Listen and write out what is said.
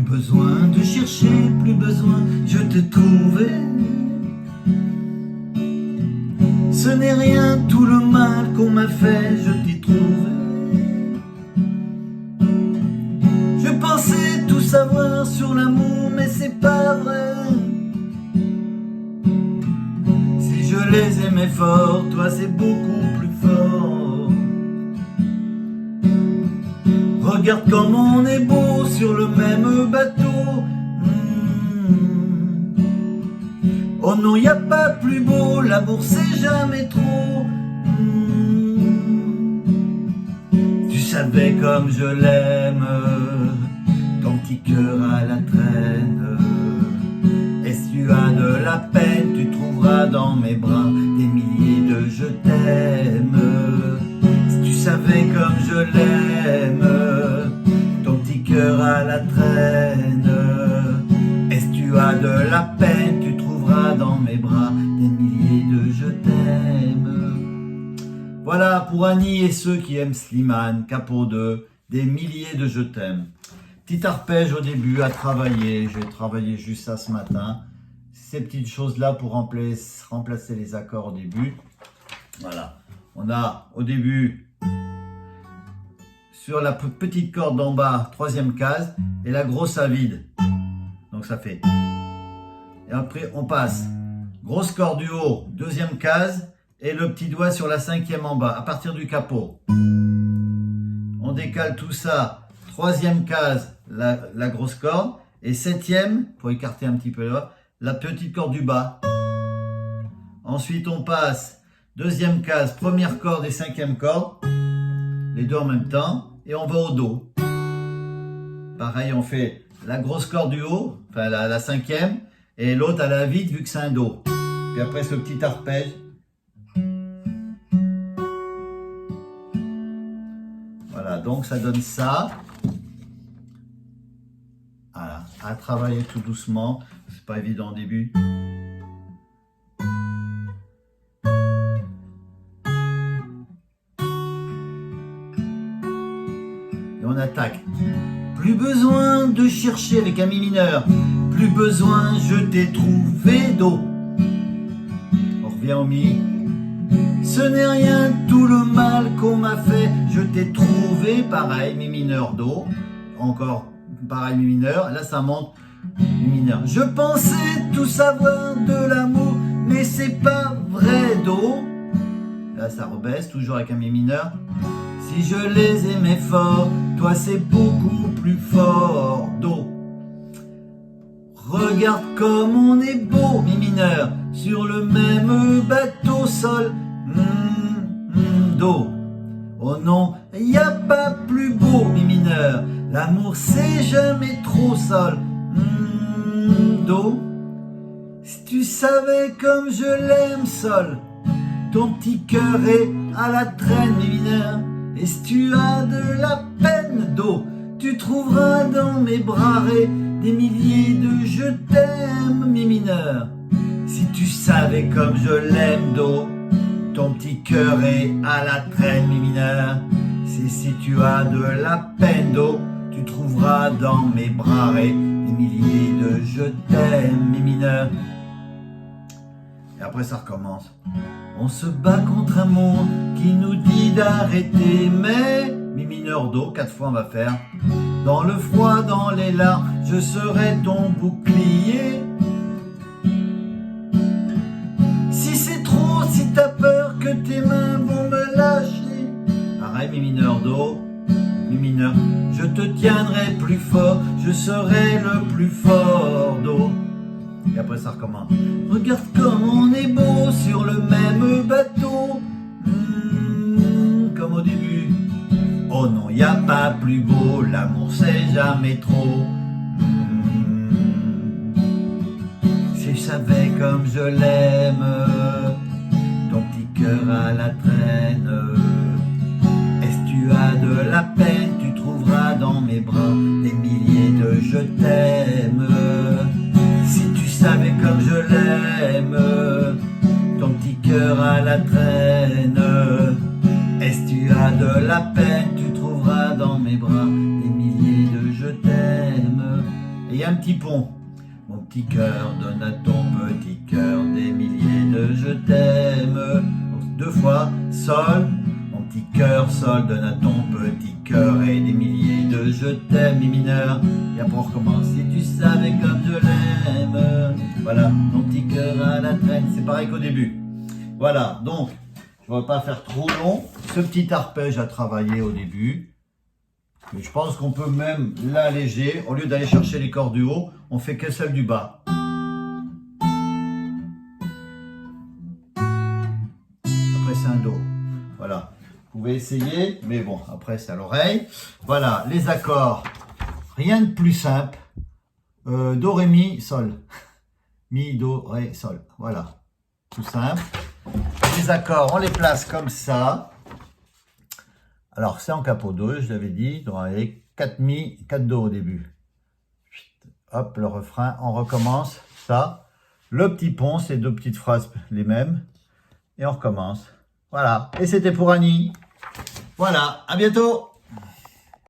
besoin de chercher, plus besoin, je t'ai trouvé. Ce n'est rien tout le mal qu'on m'a fait, je t'ai trouvé. Je pensais tout savoir sur l'amour, mais c'est pas vrai. Si je les aimais fort, toi c'est beaucoup plus fort. Regarde comme on est beau sur le même bateau. Oh non, y a pas plus beau, l'amour c'est jamais trop. Tu savais comme je l'aime, ton petit cœur à la traîne. Et si tu as de la peine, tu trouveras dans mes bras des milliers de je t'aime. Si tu savais comme je l'aime, ton petit cœur à la traîne. Et si tu as de la peine, tu trouveras dans mes bras des milliers de je t'aime. Voilà pour Annie et ceux qui aiment Slimane, Capot 2, des milliers de je t'aime. Petit arpège au début à travailler, je vais travailler juste ça ce matin. Ces petites choses-là pour remplacer les accords au début. Voilà, on a au début sur la petite corde d'en bas, troisième case, et la grosse à vide. Donc ça fait. Et après on passe grosse corde du haut, deuxième case, et le petit doigt sur la cinquième en bas, à partir du capot. On décale tout ça, troisième case, la grosse corde, et septième, pour écarter un petit peu là, la petite corde du bas. Ensuite on passe deuxième case, première corde et cinquième corde, les deux en même temps, et on va au do. Pareil, on fait la grosse corde du haut, enfin la cinquième, et l'autre à la vide vu que c'est un do. Puis après ce petit arpège. Voilà, donc ça donne ça. Voilà, à travailler tout doucement, c'est pas évident au début. Et on attaque. Plus besoin de chercher avec un mi mineur, plus besoin, je t'ai trouvé do. On revient au mi. Ce n'est rien tout le mal qu'on m'a fait, je t'ai trouvé, pareil, mi mineur do. Encore pareil, mi mineur, là ça monte, mi mineur. Je pensais tout savoir de l'amour, mais c'est pas vrai do. Là ça rebaisse, toujours avec un mi mineur. Si je les aimais fort, toi c'est beaucoup plus fort do. Regarde comme on est beau, mi mineur, sur le même bateau sol, do. Oh non, y a pas plus beau, mi mineur, l'amour c'est jamais trop sol, do. Si tu savais comme je l'aime sol, ton petit cœur est à la traîne, mi mineur. Et si tu as de la peine, do, tu trouveras dans mes bras des milliers de je t'aime, mi mineur. Si tu savais comme je l'aime, do, ton petit cœur est à la traîne, mi mineur. Si tu as de la peine, do, tu trouveras dans mes bras des milliers de je t'aime, mi mineur. Et après ça recommence. On se bat contre un monde qui nous dit d'arrêter, mais mi mineur do, 4 fois on va faire. Dans le froid, dans les larmes, je serai ton bouclier. Si c'est trop, si t'as peur que tes mains vont me lâcher, pareil, mi mineur do, mi mineur. Je te tiendrai plus fort, je serai le plus fort do. Et après ça recommence. Regarde comme on est beau sur le même bateau, comme au début. Oh non, y a pas plus beau, l'amour c'est jamais trop. Si je savais comme je l'aime, ton petit cœur à la traîne. Et si tu as de la peine, tu trouveras dans mes bras des milliers de je t'aime. Si tu savais comme je l'aime, ton petit cœur à la traîne. Et si tu as de la peine, tu trouveras dans mes bras des milliers de je t'aime. Et il y a un petit pont. Mon petit cœur donne à ton petit cœur des milliers de je t'aime. Donc 2 fois, sol. Mon petit cœur, sol, donne à ton petit cœur et des milliers de je t'aime, mi mineur. Et après on recommence. Si tu savais comme je l'aime. Voilà, mon petit cœur à la traîne. C'est pareil qu'au début. Voilà, donc, je ne vais pas faire trop long. Ce petit arpège à travailler au début. Mais je pense qu'on peut même l'alléger. Au lieu d'aller chercher les cordes du haut, on fait que celle du bas. Après, c'est un Do. Voilà. Vous pouvez essayer, mais bon, après, c'est à l'oreille. Voilà, les accords. Rien de plus simple. Do, Ré, Mi, Sol. Mi, Do, Ré, Sol. Voilà. Tout simple. Les accords, on les place comme ça. Alors, c'est en capo 2, je l'avais dit. Donc, avec 4 Mi, 4 Do au début. Hop, le refrain, on recommence. Ça. Le petit pont, c'est 2 petites phrases les mêmes. Et on recommence. Voilà. Et c'était pour Annie. Voilà. À bientôt.